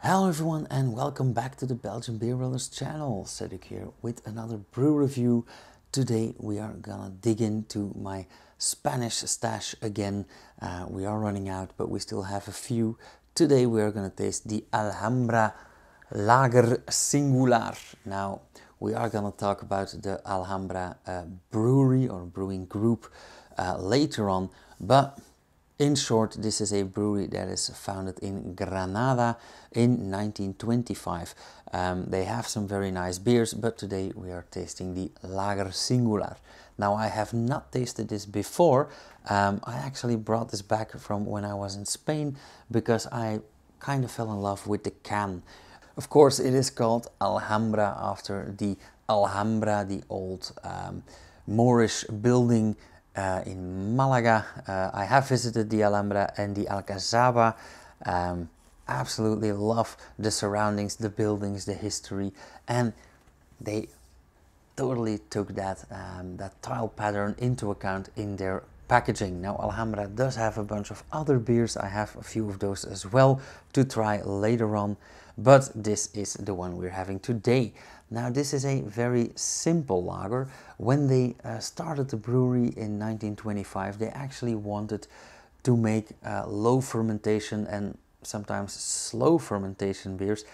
Hello everyone and welcome back to the Belgian Beer Brothers channel. Cedric here with another brew review. Today we are gonna dig into my Spanish stash again. We are running out, but we still have a few. Today we are gonna taste the Alhambra Lager Singular. Now we are gonna talk about the Alhambra brewery or brewing group later on, but in short, this is a brewery that is founded in Granada in 1925. They have some very nice beers, but today we are tasting the Lager Singular. Now, I have not tasted this before. I actually brought this back from when I was in Spain because I kind of fell in love with the can. Of course, it is called Alhambra after the Alhambra, the old Moorish building in Malaga. I have visited the Alhambra and the Alcazaba. Absolutely love the surroundings, the buildings, the history, and they totally took that tile pattern into account in their packaging. Now Alhambra does have a bunch of other beers. I have a few of those as well to try later on, but this is the one we're having today. Now this is a very simple lager. When they started the brewery in 1925, they actually wanted to make low fermentation and sometimes slow fermentation beers,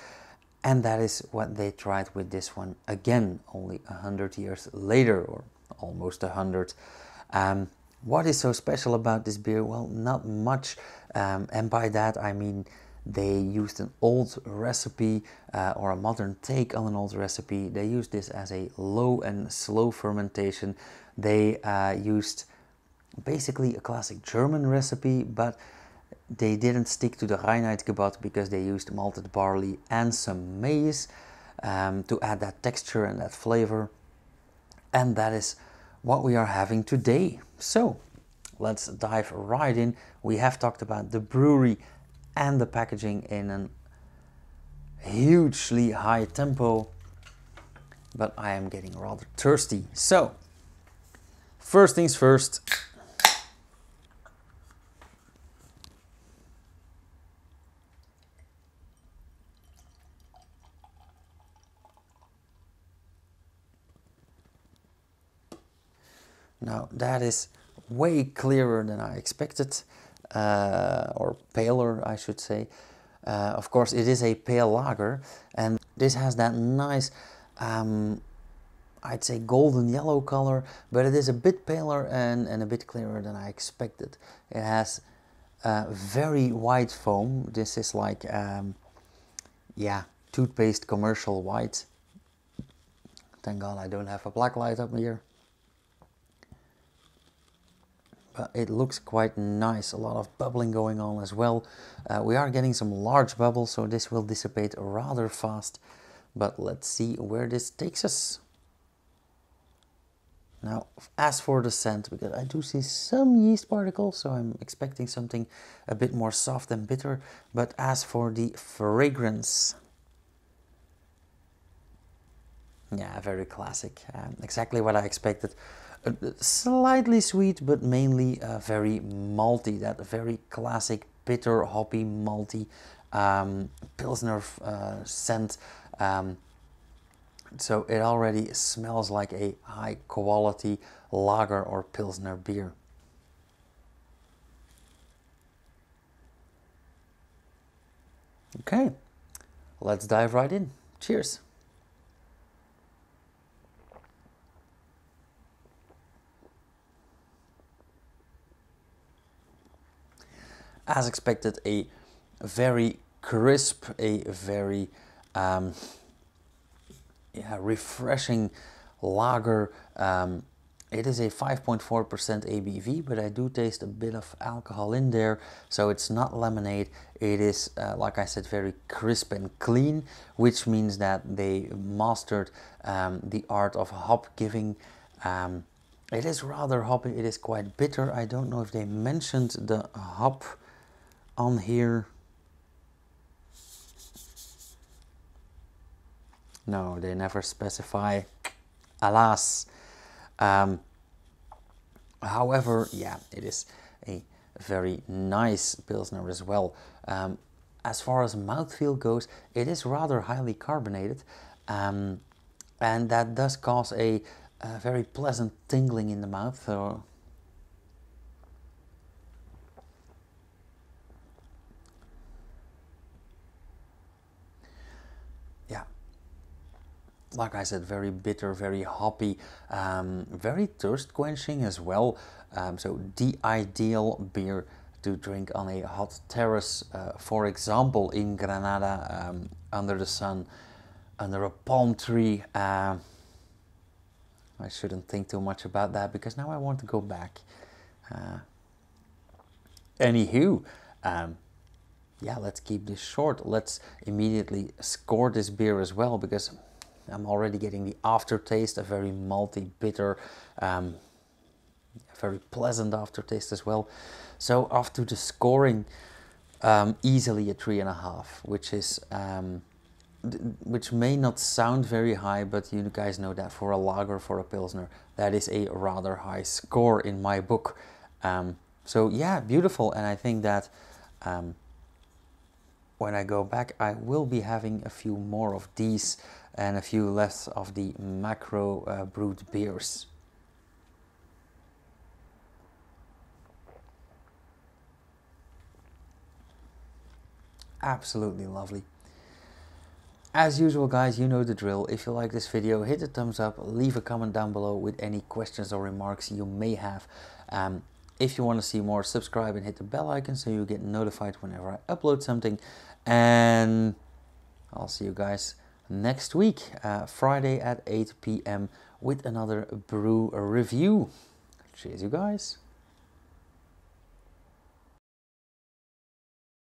and that is what they tried with this one again, only 100 years later, or almost 100. What is so special about this beer? Well, not much, and by that I mean they used an old recipe or a modern take on an old recipe. They used this as a low and slow fermentation. They used basically a classic German recipe, but they didn't stick to the Reinheitsgebot because they used malted barley and some maize to add that texture and that flavor. And that is what we are having today. So let's dive right in. We have talked about the brewery and the packaging in a hugely high tempo, but I am getting rather thirsty. So first things first. Now that is way clearer than I expected, or paler I should say. Of course it is a pale lager, and this has that nice, I'd say golden yellow color, but it is a bit paler and a bit clearer than I expected. It has very white foam. This is like, yeah, toothpaste commercial white. Thank God I don't have a black light up here. But it looks quite nice, a lot of bubbling going on as well. We are getting some large bubbles, so this will dissipate rather fast. But let's see where this takes us. Now, as for the scent, because I do see some yeast particles, so I'm expecting something a bit more soft and bitter. But as for the fragrance, yeah, very classic, exactly what I expected. Slightly sweet, but mainly very malty, that very classic bitter, hoppy, malty Pilsner scent. So it already smells like a high quality lager or Pilsner beer. Okay, let's dive right in. Cheers. As expected, a very crisp, a very refreshing lager. It is a 5.4% ABV, but I do taste a bit of alcohol in there, so it's not lemonade. It is, like I said, very crisp and clean, which means that they mastered the art of hop giving. It is rather hoppy, it is quite bitter. I don't know if they mentioned the hop on here. No, they never specify, alas. However, yeah, it is a very nice Pilsner as well. as far as mouthfeel goes, it is rather highly carbonated, and that does cause a very pleasant tingling in the mouth. So yeah, like I said, very bitter, very hoppy, very thirst quenching as well. So the ideal beer to drink on a hot terrace, for example in Granada, under the sun, under a palm tree. I shouldn't think too much about that because now I want to go back. Anywho, yeah, let's keep this short. Let's immediately score this beer as well, because I'm already getting the aftertaste, a very malty, bitter, very pleasant aftertaste as well. So off to the scoring, easily a 3.5, which is which may not sound very high, but you guys know that for a lager, for a pilsner, that is a rather high score in my book. So yeah, beautiful. And I think that when I go back, I will be having a few more of these and a few less of the macro brewed beers. Absolutely lovely. As usual, guys, you know the drill. If you like this video, hit the thumbs up, leave a comment down below with any questions or remarks you may have. If you want to see more, subscribe and hit the bell icon so you get notified whenever I upload something. And I'll see you guys next week, Friday at 8 p.m. with another brew review. Cheers, you guys.